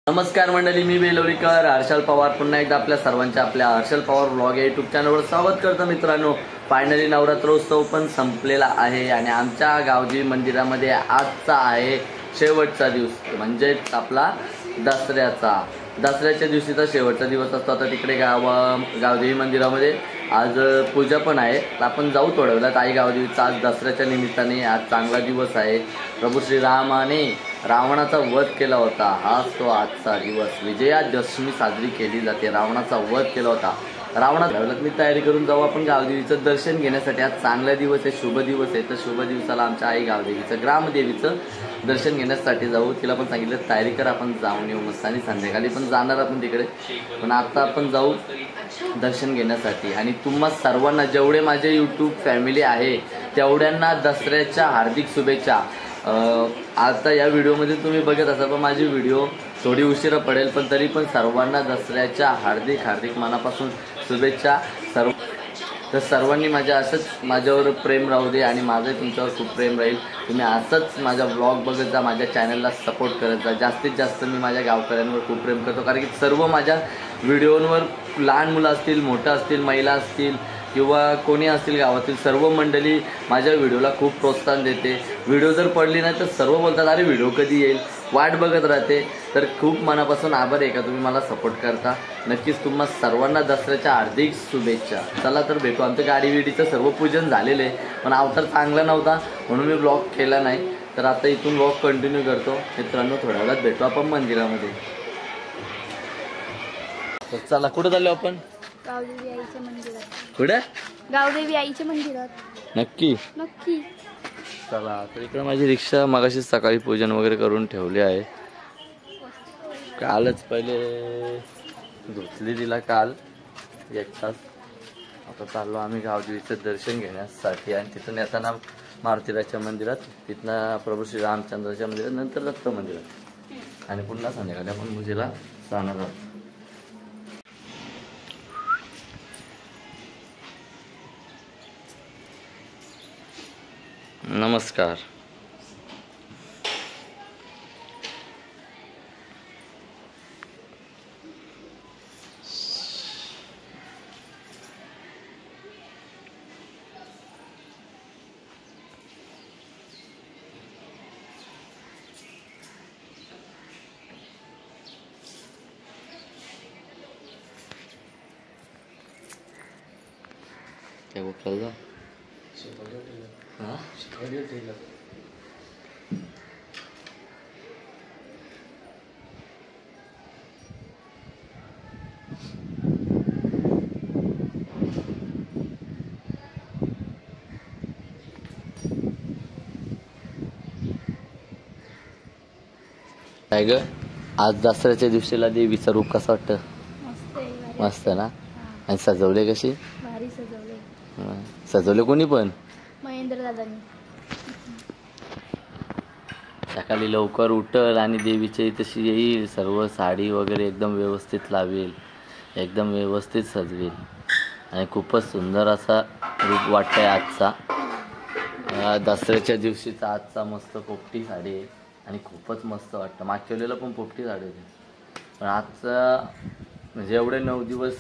नमस्कार मंडळी, मी बेलोरीकर हर्षल पवार पुन्हा एकदा आपल्या सर्वांच्या आपल्या हर्षल पवार व्लॉग या यूट्यूब चॅनलवर स्वागत करतो. मित्रांनो, फायनली नवरात्रोत्सव पण संपलेला आहे आणि आमच्या गावदेवी मंदिरामध्ये आजचा आहे शेवटचा दिवस, म्हणजेच आपला दसऱ्याच्या दिवशीचा शेवटचा दिवस असतो. आता तिकडे गावदेवी मंदिरामध्ये आज पूजा पण आहे, तर आपण जाऊ थोड्या वेळात. आई गावदेवीचा आज दसऱ्याच्या निमित्ताने आज चांगला दिवस आहे. प्रभू श्रीरामाने रावणाचा वध केला होता, हाच तो आजचा दिवस. विजयादशमी साजरी केली जाते. रावणाचा वध केला होता. मी तयारी करून जाऊ आपण गावदेवीचं दर्शन घेण्यासाठी. आज चांगला दिवस आहे, शुभ दिवस आहे. तर शुभ दिवसाला आमच्या आई गावदेवीचं ग्रामदेवीचं दर्शन घेण्यासाठी जाऊ. तिला पण सांगितलं तयारी कर, आपण जाऊन येऊ मस्त. आणि संध्याकाळी पण जाणार आपण तिकडे, पण आता आपण जाऊ दर्शन घेण्यासाठी. आणि तुम्हा सर्वांना, जेवढे माझे यूट्यूब फॅमिली आहे तेवढ्यांना दसऱ्याच्या हार्दिक शुभेच्छा. आता या व्हिडिओमध्ये तुम्ही बघत असाल, पण माझी व्हिडिओ थोडी उशिरा पडेल, पण तरी पण सर्वांना दसऱ्याच्या हार्दिक मनापासून शुभेच्छा. तर सर्वांनी असंच माझ्यावर प्रेम राहू दे आणि माझं तुमच्यावर खूप प्रेम राहील. तुम्ही असंच माझा ब्लॉग बघत जा, माझ्या चॅनलला सपोर्ट करत जा. जास्तीत जास्त मी माझ्या गावकऱ्यांवर खूप प्रेम करतो, कारण की सर्व माझ्या व्हिडिओवर लहान मुलं असतील, मोठं असतील, महिला असतील किंवा कोणी असतील, गावातील सर्व मंडळी माझ्या व्हिडिओला खूप प्रोत्साहन देते. व्हिडिओ जर पडली नाही तर सर्व बोलतात अरे व्हिडिओ कधी येईल, वाट बघत राहते. तर खूप मनापासून आभार आहे का तुम्ही मला सपोर्ट करता. नक्कीच तुम्हा सर्वांना दसऱ्याच्या हार्दिक शुभेच्छा. चला तर भेटू. आमचं गाडीविडीचं सर्व पूजन झालेलं आहे, पण अवतार चांगला नव्हता म्हणून मी ब्लॉग केला नाही. तर आता इथून ब्लॉग कंटिन्यू करतो. मित्रांनो, थोड्या वेळात भेटू आपण मंदिरामध्ये. तर चला, कुठं चाललो आपण? गावदेवी आईच्या मंदिरात. कुठे? गावदेवी आईच्या मंदिरात. नक्की नक्की. चला, तर इकडे माझी रिक्षा मगाशी सकाळी पूजन वगैरे करून ठेवली आहे. कालच पहिले धुतली तिला, काल 1 तास. आता चाललो आम्ही गावदेवीचं दर्शन घेण्यासाठी. आणि तिथून येताना मारुतीराच्या मंदिरात, तिथनं प्रभू श्री रामचंद्राच्या मंदिरात, नंतर दत्त मंदिरात, आणि पुन्हा संध्याकाळी आपण पूजेला जाणार आहोत. नमस्कार. क्या वो कल हाँ काय ग, आज दसऱ्याच्या दिवशीला देवीचं रूप कसं वाटतं? मस्त ना. आणि सजवले कशी? भारी सजवले. सजवले कोणी पण? महेंद्र दादांनी. सकाळी लवकर उठल आणि देवीची तशी येईल, सर्व साडी वगैरे एकदम व्यवस्थित लावेल, एकदम व्यवस्थित सजवेल. आणि खूपच सुंदर असा रूप वाटतंय आजचा दसऱ्याच्या दिवशीचा. आजचा मस्त पोपटी साडी आहे आणि खूपच मस्त वाटतं. मागच्या वेळेला पण पोपटी साडी होती, पण आजचा म्हणजे एवढे 9 दिवस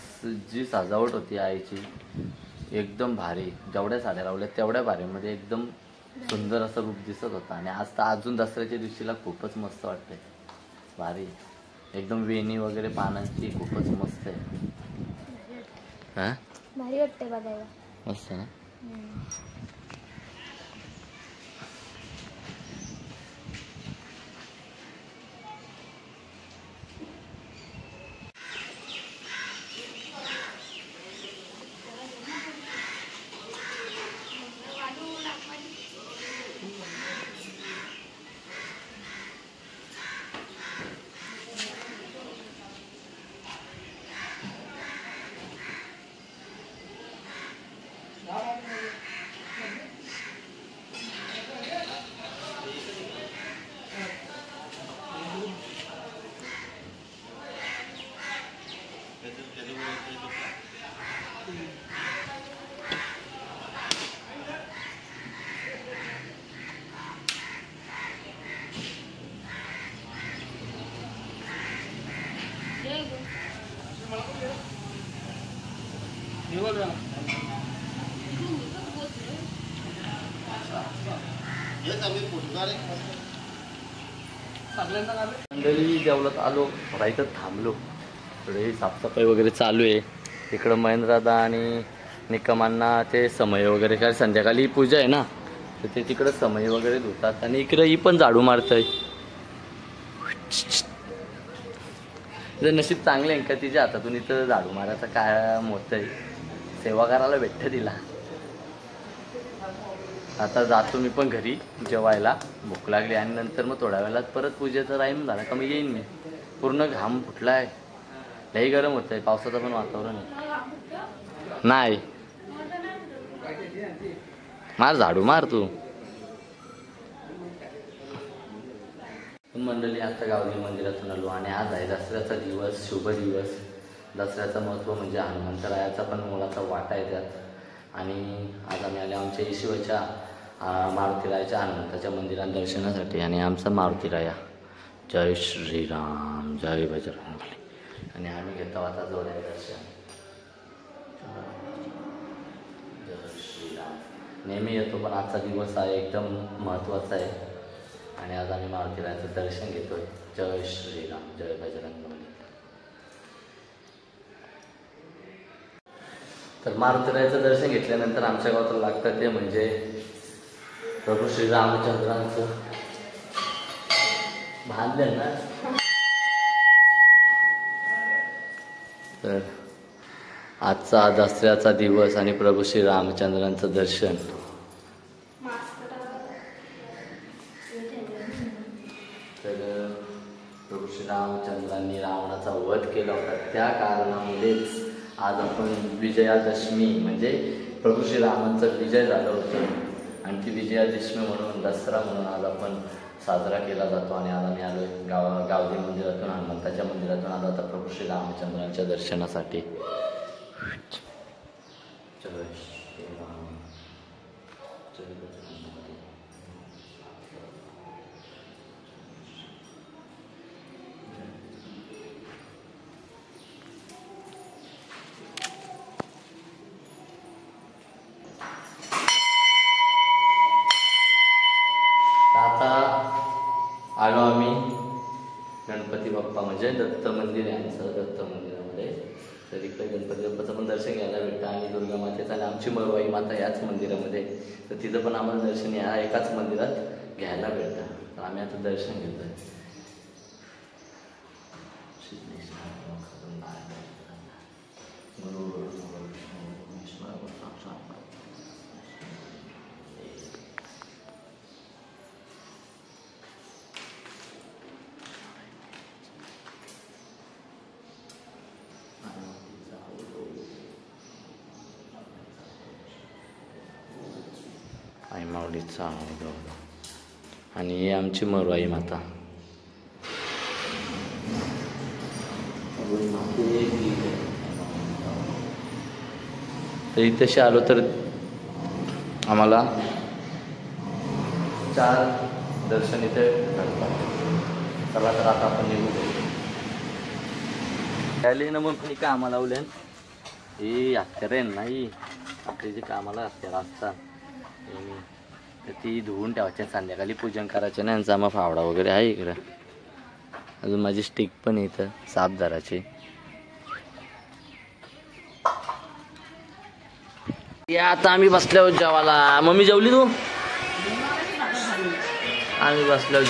जी सजावट होती आईची एकदम भारी. जेवढ्या साड्या लावल्या तेवढ्या भारीमध्ये एकदम सुंदर असं रूप दिसत होता. आणि आज तर अजून दसऱ्याच्या दिवशीला खूपच मस्त वाटतंय, भारी एकदम. वेणी वगैरे पानांची खूपच मस्त आहे. हां, भारी वाटतंय बघायला. मस्त ना. मंडळी जेवलात आलो, राहायचं थांबलो. थोडी साफसफाई वगैरे चालू आहे. इकडं महेंद्रदा आणि निकमांना ते समय वगैरे काय संध्याकाळी पूजा आहे ना, तर ते तिकडं समय वगैरे धुतात. आणि इकडं ही पण झाडू मारतंय. तिचं नशीब चांगलं आहे का तिच्या हातातून इथं झाडू मारायचं काय मोठं आहे, सेवा करायला भेटतं तिला. आता जातो मी पण घरी जेवायला, भूक लागली. आणि नंतर मग थोड्या वेळात परत पूजेचा टाईम झाला का मी येईन. मी पूर्ण घाम फुटला आहे, लई गरम होत आहे. पावसाचं पण वातावरण आहे. नाही मार झाडू मार तू. मंडळी आता गावदेवी मंदिरातून आलो आणि आज आहे दसऱ्याचा दिवस, शुभ दिवस. दसऱ्याचं महत्त्व म्हणजे हनुमंतरायाचा पण मोलाचा वाटा आहे त्यात. आणि आज आम्ही आले आमच्या ईश्वरच्या मारुतीरायाच्या हनुमंताच्या मंदिरात दर्शनासाठी. आणि आमचा मारुतीराया जय श्रीराम जय बजरंगबली. आणि आम्ही घेतो आता जोड्या दर्शन. जय श्रीराम. नेहमी येतो पण आजचा दिवस आहे एकदम महत्त्वाचा आहे. आणि आज आम्ही मारुतीरायाचं दर्शन घेतोय. जय श्रीराम जय बजरंगबली. तर मारुतीरायाचं दर्शन घेतल्यानंतर आमच्या गावात लागतं ते म्हणजे प्रभू श्री रामचंद्रांचं बांधलं ना. तर आजचा दसऱ्याचा दिवस आणि प्रभू श्री रामचंद्रांचं दर्शन. तर प्रभू श्री रामचंद्रांनी रावणाचा वध केला होता, त्या कारणामुळेच आज आपण विजयादशमी म्हणजे प्रभू श्रीरामांचं विजय झालं होतं. आणि ती विजयादशमी म्हणून दसरा म्हणून आज आपण साजरा केला जातो. आणि आज आम्ही आलो गावदेवी मंदिरातून, हनुमंताच्या मंदिरातून आलो आता प्रभू श्री रामचंद्रांच्या दर्शनासाठी. जय श्रीराम जय बजरंगबली. आता आलो आम्ही गणपती बाप्पा म्हणजे दत्त मंदिर आहे आमचं. दत्त मंदिरामध्ये तर इकडे गणपती बाप्पाचं पण दर्शन घ्यायला भेटतं. आणि दुर्गा मातेचं आणि आमची मरवाई माता याच मंदिरामध्ये, तर तिथं पण आम्हाला दर्शन या एकाच मंदिरात घ्यायला भेटतं. तर आम्ही आता दर्शन घेतोय. आई माऊलीचा आणि ही आमची मरवाई माता. तर इथेशी आलो तर आम्हाला 4 दर्शन इथे घडतात. चला तर आता आपण निघू. त्याला ना मग काही कामाला लावल्यान ही हत्यार नाही आपली जी कामाला हत्यार असतात तर ती धुवून ठेवायच्या. संध्याकाळी पूजन करायचे ना. यांचा मग फावडा वगैरे आहे इकडं. अजून माझी स्टिक पण इथं सापदाराची. या आता आम्ही बसल्यावर जेवायला. मम्मी जेवली तू? आम्ही बसल्यावर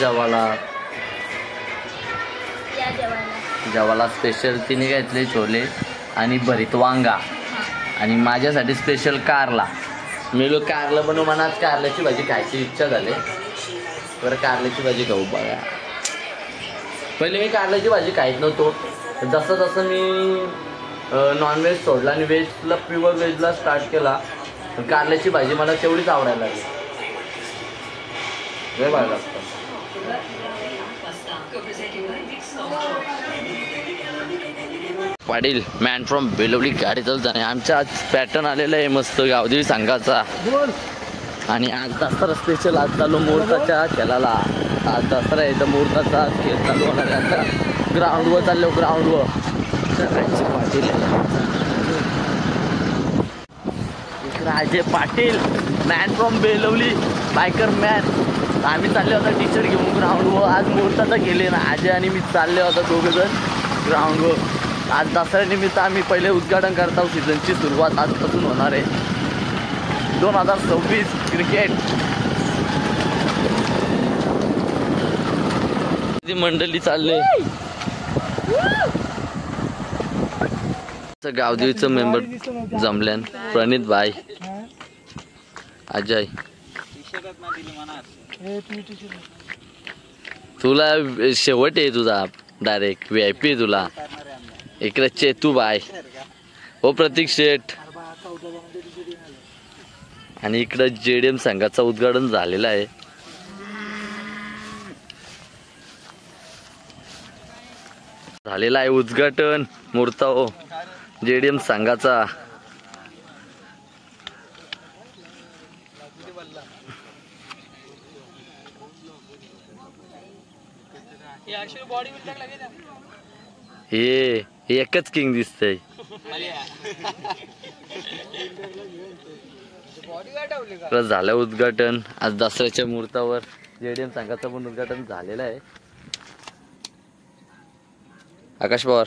जेवायला स्पेशल तिने घेतले छोले आणि भरीत वांगा. आणि माझ्यासाठी स्पेशल कारला. मी लोक कारलं बनवू म्हणा. आज कारल्याची भाजी खायची इच्छा झाली. बरं कारल्याची भाजी खाऊ बघा. पहिले मी कारल्याची भाजी खायच नव्हतो. जसं जसं मी नॉनव्हेज सोडला आणि व्हेजला प्युअर व्हेजला स्टार्ट केला, कारल्याची भाजी मला तेवढीच आवडायला लागली. लय भारी लागतं. पाटील मॅन फ्रॉम बेलवली गाडी चालत आहे. आमच्या आज पॅटर्न आलेला आहे मस्त गावदेवी संघाचा. आणि आज दसरा स्पेशल आज चालू मुहूर्ताच्या खेळाला. आज दसरा आहे तर मुहूर्ताचा खेळ चालू होणार आहे. आता ग्राउंडवर चाललो. ग्राउंडवर Patil Raje Patil man from Belavali biker man. आम्ही चालले होता टी शर्ट घेऊन ग्राउंडवर. आज मुहूर्ताचा गेले ना, अजय आणि मी चालले होता दोघेजण ग्राउंडवर. आज दसऱ्यानिमित्त आम्ही पहिले उद्घाटन करतो. सीझनची सुरुवात आजपासून होणार आहे. 2026 क्रिकेट मंडळी चालले. गावदेवीचं मेंबर जमल्यान प्रणित भाई, अजय. तुला शेवट आहे तुझा डायरेक्ट VIP आहे तुला. इकडे चेतू बाय हो, प्रतीक शेठ. आणि इकडं JDM संघाचं उद्घाटन झालेलं आहे. झालेला आहे उद्घाटन मूर्ता हो JDM संघाचा. हे एकच किंग दिसतंय. झालं उद्घाटन आज दसऱ्याच्या मुहूर्तावर. JDM संघाचं पण उद्घाटन झालेलं आहे. आकाश पवार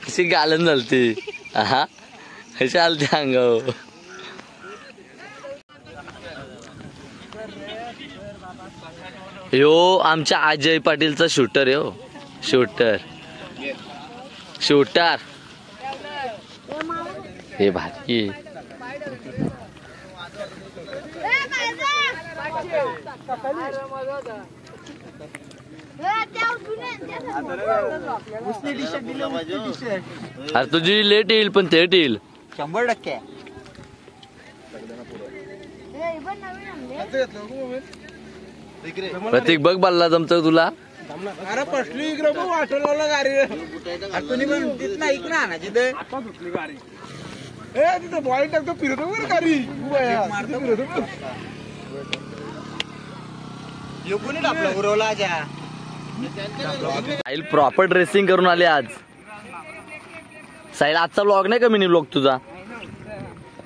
कशी गालन झालती. हा चालते अंगावर. यो आमच्या अजय पाटीलचा शूटर आहे हो. शूटर हे भारी. अरे तुझी लेट येईल पण थेट येईल 100%. प्रतीक बघ बल्ला जमतो तुला. अरे पसली इकडे बघ वाटर लावला गाडी. तुम्ही पण तिथं ऐक ना ना जिथे आता सुटली गाडी. तिथं बॉल टाकतो फिरतो बरं गाडी. फिरतो कोणी टाकलं उरवला ज्या. साहिल प्रॉपर ड्रेसिंग करून आले आज. साहिल आजचा व्लॉग नाही का मिनी व्लॉग तुझा.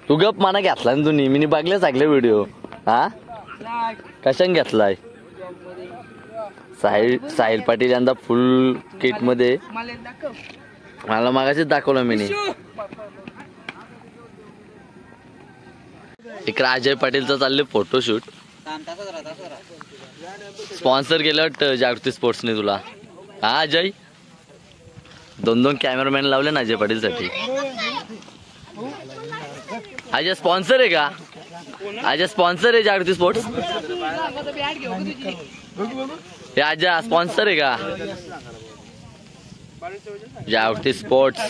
तू गप माना घेतला ना तुम्ही. मी बघले सगळे व्हिडिओ. हा कशाने घेतलाय. साहिल पाटील यंदा फुल किट मध्ये. मला मागाशीच दाखवलं मी. इकडे अजय पाटीलचा चालले फोटोशूट. स्पॉन्सर केलं वाटतं जागृती स्पोर्ट्सने तुला. हा अजय 2 कॅमेरामॅन लावले ना अजय पाटील साठी. अजय स्पॉन्सर आहे का. अजय स्पॉन्सर आहे जागृती स्पोर्ट्स. हे अजय स्पॉन्सर आहे का जागृती स्पोर्ट्स.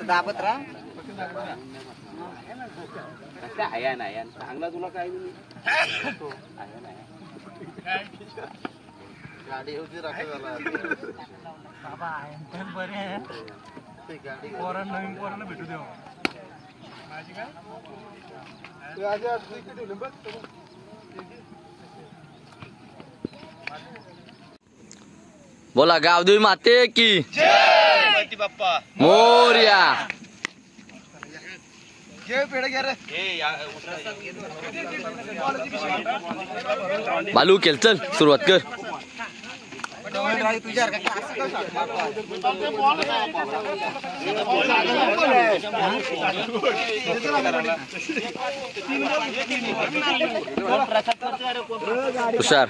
दाबत राहा. चांगला तुला काय गाडी होती नवीन पोरांना भेटू देऊ. बोला गावदेवी माते की गणपती बाप्पा मोरया. बालू केल चल सुरुवात कर. हुशार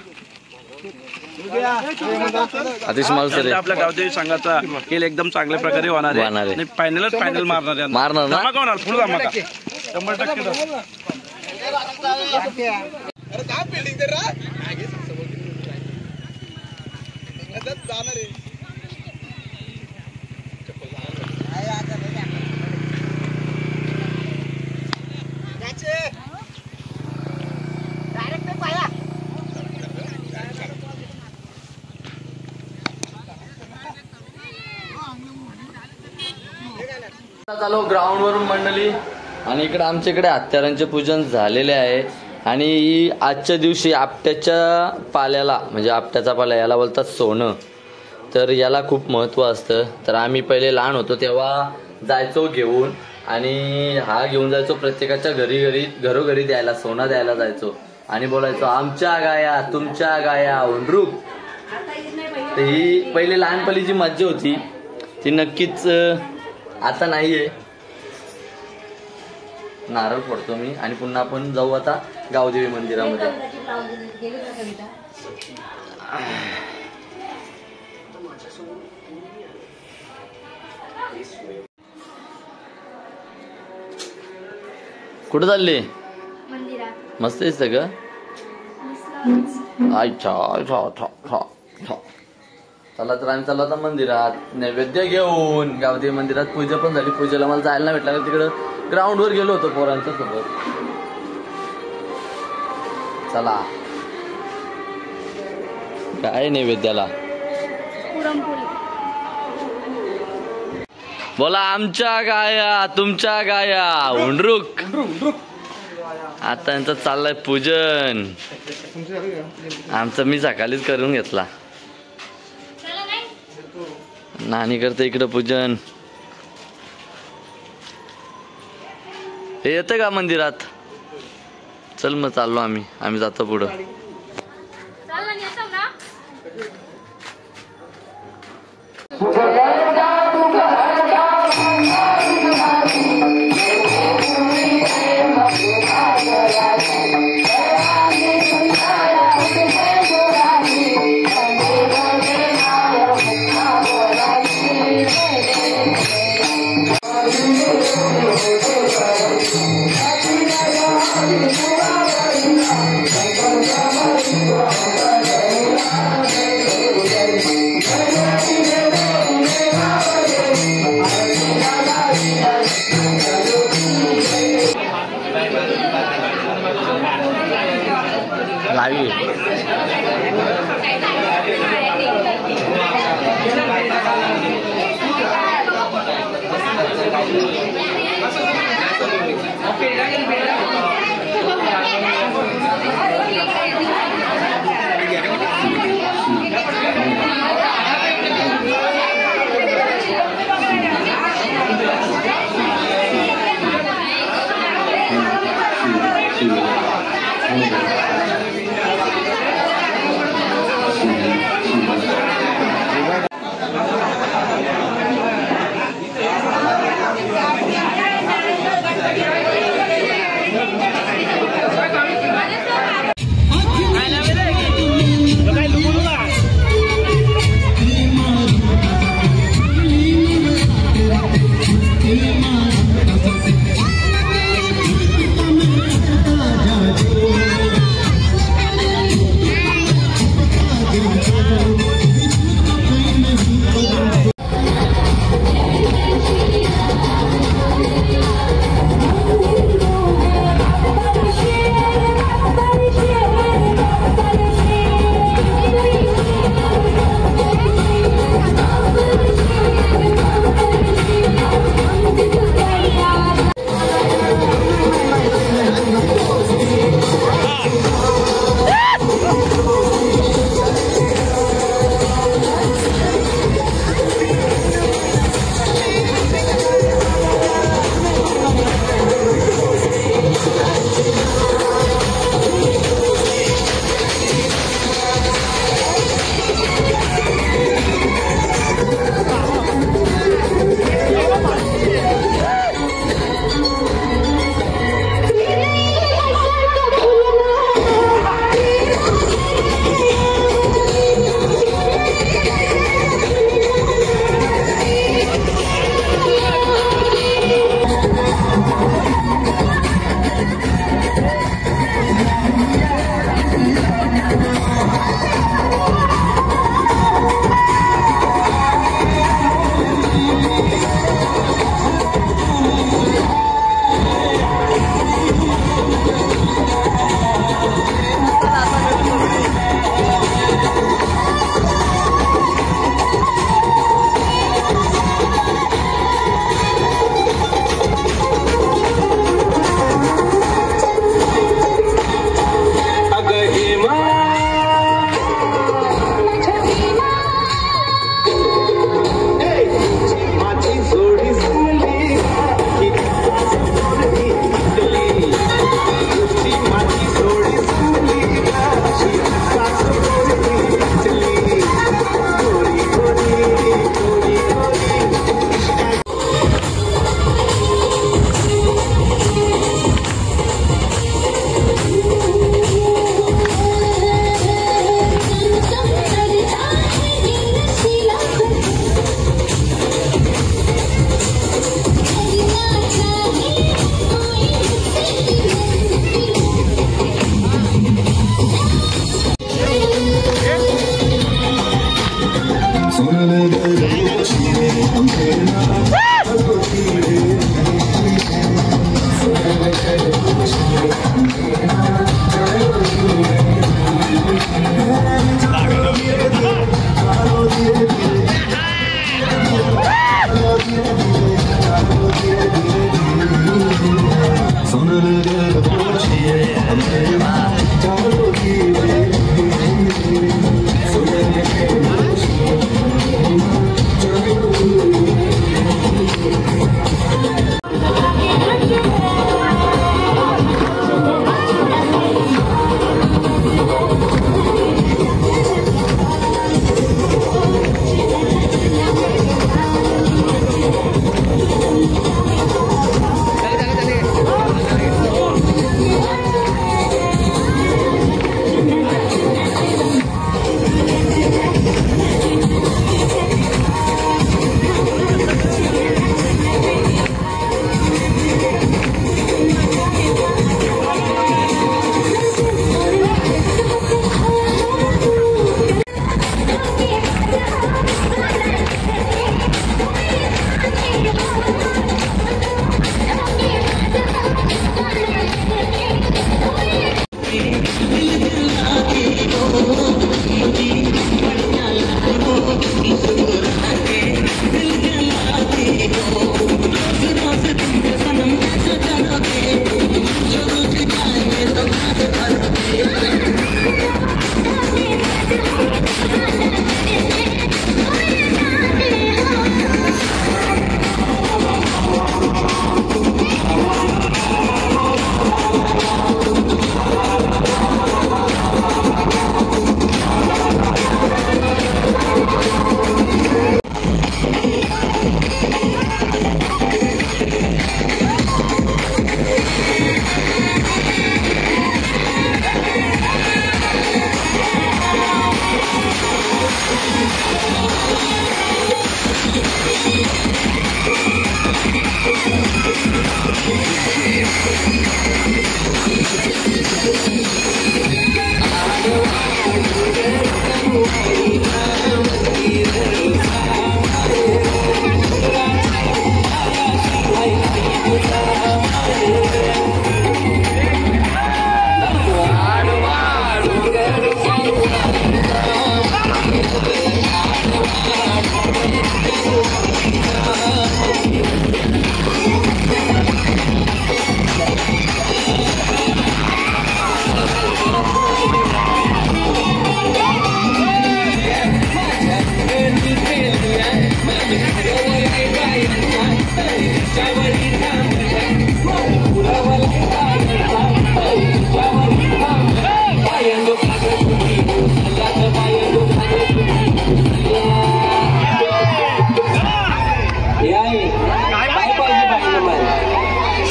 आतिश मालसरे आपल्या गावदेवी संघाचा खेळ एकदम चांगल्या प्रकारे होणार आहे आणि फायनल मारणार आहे. मारणार ना धमाका होणार, फुल धमाका 100%. अरे काय बिल्डिंग तर जाणार आहे. चालू ग्राउंड वरून मंडळी आणि इकडे आमच्या इकडे हत्यारांचे पूजन झालेले आहे. आणि आजच्या दिवशी आपट्याच्या पाल्याला म्हणजे आपट्याचा पाला याला बोलतात सोनं. तर याला खूप महत्त्व असतं. तर आम्ही पहिले लहान होतो तेव्हा जायचो घेऊन आणि हा घेऊन जायचो प्रत्येकाच्या घरोघरी द्यायला, सोनं द्यायला जायचो आणि बोलायचो आमच्या गाया तुमच्या गाया उंडरूक. तर ही पहिले लहानपणीची मज्जा होती ती नक्कीच आता नाहीये. नारळ फोडतो मी आणि पुन्हा आपण जाऊ आता गावदेवी मंदिरामध्ये. कुठं चालले? मंदिरात. मस्त आहे सगळं. चला तर आम्ही चाललो आता मंदिरात नैवेद्य घेऊन. गावदेवी मंदिरात पूजा पण झाली. पूजेला मला जायला नाही भेटलं, तिकडं ग्राउंडवर गेलो होतो पोरांच्या सोबत. चला काय नैवेद्याला पुरणपोळी. बोला आमच्या गाया तुमच्या गाया उंडरूक. आता यांचं चाललंय पूजन. आमचं मी सकाळीच करून घेतला. नानी करते इकडं पूजन. हे येतं का मंदिरात? चल मग चाललो आम्ही जातो पुढं.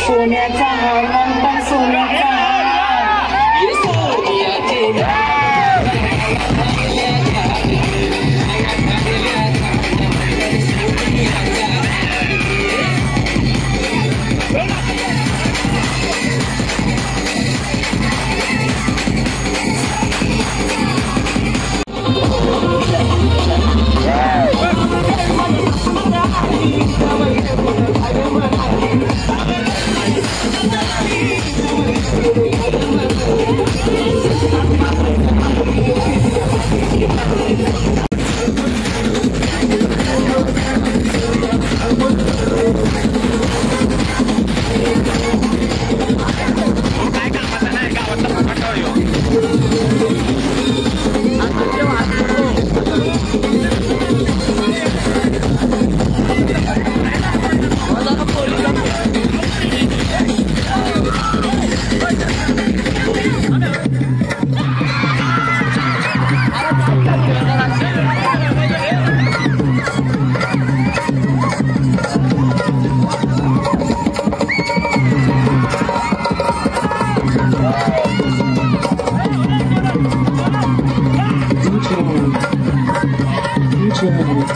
सोन्याचा हार म्हणतात सोन्याचा Yeah.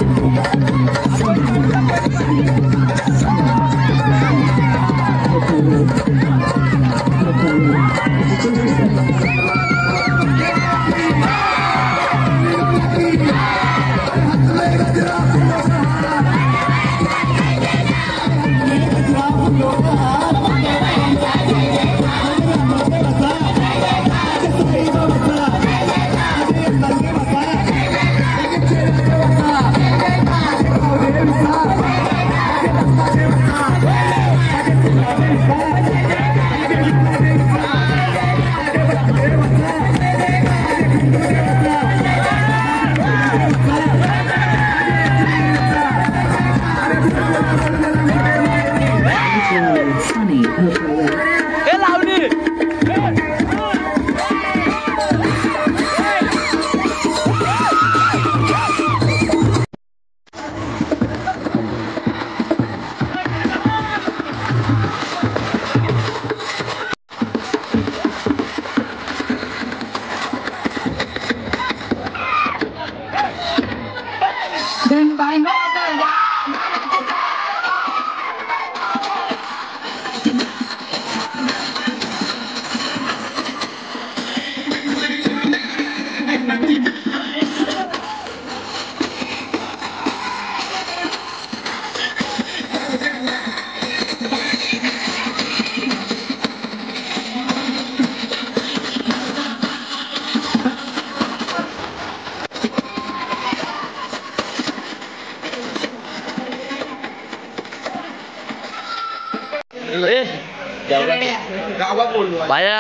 बाया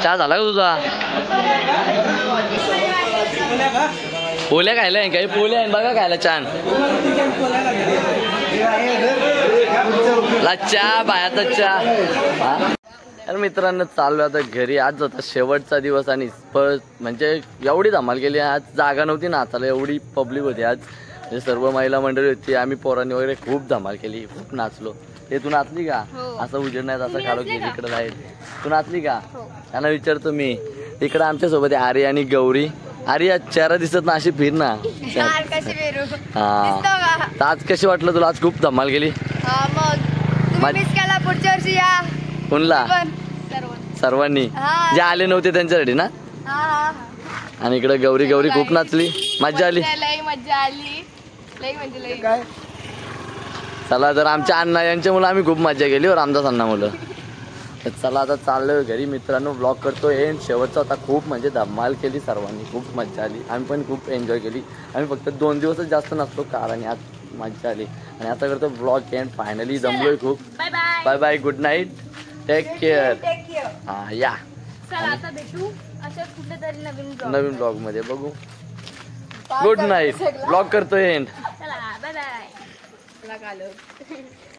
चहा झाला का तुझा? पोल्या खायला काही पोल्या आहे बघा खायला छान चहा बायाचा चहा. तर मित्रांनो चालू आता घरी. आज होता शेवटचा दिवस आणि म्हणजे एवढी धमाल केली. आज जागा नव्हती नाचायला, एवढी पब्लिक होती आज. म्हणजे सर्व महिला मंडळी होती. आम्ही पोरांनी वगैरे खूप धमाल केली, खूप नाचलो. ते तू नाचली का? असं उजेड नाही असं खालो की इकडे राहील. तू नाचली का? त्यांना विचारतो मी. इकडे आमच्या सोबत आहे आर्य आणि गौरी. आर्य चेहरा दिसत ना, अशी फिर ना. हा आज कशी वाटलं तुला? आज खूप धमाल केली. पुढच्या वर्षी या. कोणला? सर्वांनी जे आले नव्हते त्यांच्यासाठी ना. आणि इकडे गौरी गौरी खूप नाचली, मज्जा आली. मज्जा आली म्हणजे काय चला तर आमच्या अण्णा यांच्या मुलं आम्ही खूप मज्जा केली. रामदास अण्णा मुलं. तर चला आता चाललोय घरी मित्रांनो. ब्लॉग करतोय शेवटचा होता. खूप म्हणजे धमाल केली सर्वांनी, खूप मज्जा आली. आम्ही पण खूप एन्जॉय केली. आम्ही फक्त 2 दिवसच जास्त नसतो कारण आज मज्जा आली. आणि आता करतो ब्लॉग एंड. फायनली जमलोय खूप. Bye bye, good night, take care. हा या आता भेटू अशाच कुठेतरी नवीन ब्लॉग मध्ये बघू. Good night. ब्लॉग करतोय एंड. चला बाय बाय.